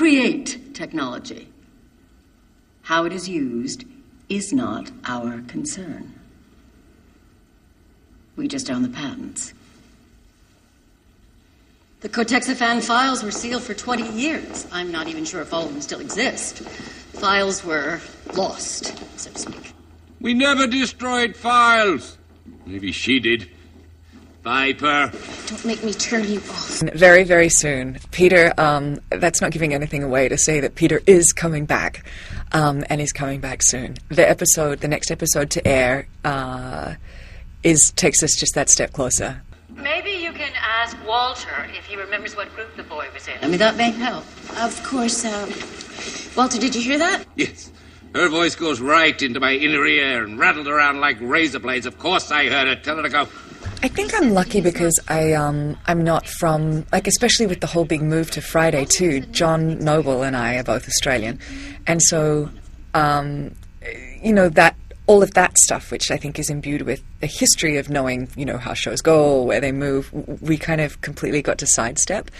create technology. How it is used is not our concern. We just own the patents. The Cortexiphan files were sealed for 20 years. I'm not even sure if all of them still exist. Files were lost, so to speak. We never destroyed files. Maybe she did. Viper. Don't make me turn you off. Very, very soon. Peter, that's not giving anything away to say that Peter is coming back, and he's coming back soon. The next episode to air, takes us just that step closer. Maybe you can ask Walter if he remembers what group the boy was in. I mean, that may help. Of course, Walter, did you hear that? Yes. Her voice goes right into my inner ear and rattled around like razor blades. Of course I heard it. Tell her to go. I think I'm lucky because I'm not from, like, especially with the whole big move to Friday too. John Noble and I are both Australian. And so, that all of that stuff, which I think is imbued with a history of knowing, how shows go, where they move, we kind of completely got to sidestep.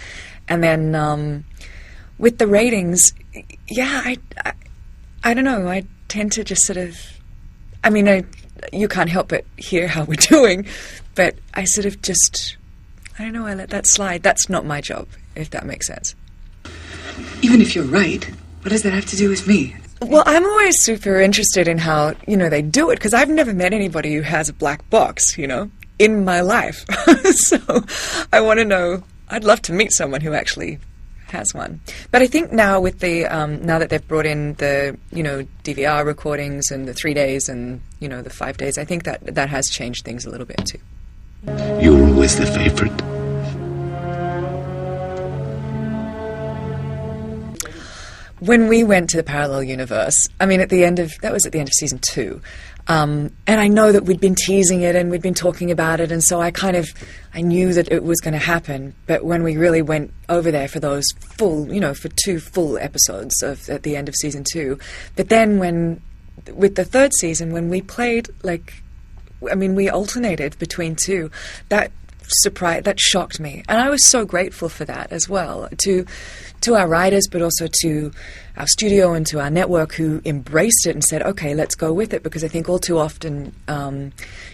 And then with the ratings, I don't know, I tend to just sort of, you can't help but hear how we're doing, but I sort of just, I let that slide. That's not my job, if that makes sense. Even if you're right, what does that have to do with me? Well, I'm always super interested in how, they do it, because I've never met anybody who has a black box, in my life. So I want to know, I'd love to meet someone who actually has one. But I think now with the, now that they've brought in the, DVR recordings and the 3 days and, the 5 days, I think that has changed things a little bit too. You're always the favorite. When we went to the parallel universe, that was at the end of season 2. And I know that we'd been teasing it and we'd been talking about it, and so I knew that it was going to happen. But when we really went over there for those full, for 2 full episodes at the end of season 2, but then with the 3rd season, when we played, we alternated between 2, that shocked me. And I was so grateful for that as well, to our writers, but also to our studio and to our network, who embraced it and said, okay, let's go with it, because I think all too often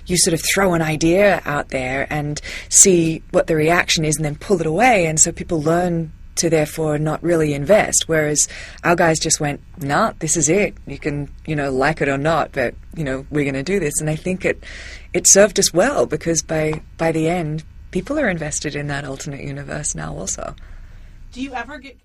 you sort of throw an idea out there and see what the reaction is and then pull it away, and so people learn to therefore not really invest, whereas our guys just went, nah, this is it. You can, like it or not, but, we're going to do this. And I think it served us well, because by the end, people are invested in that alternate universe now also. Do you ever get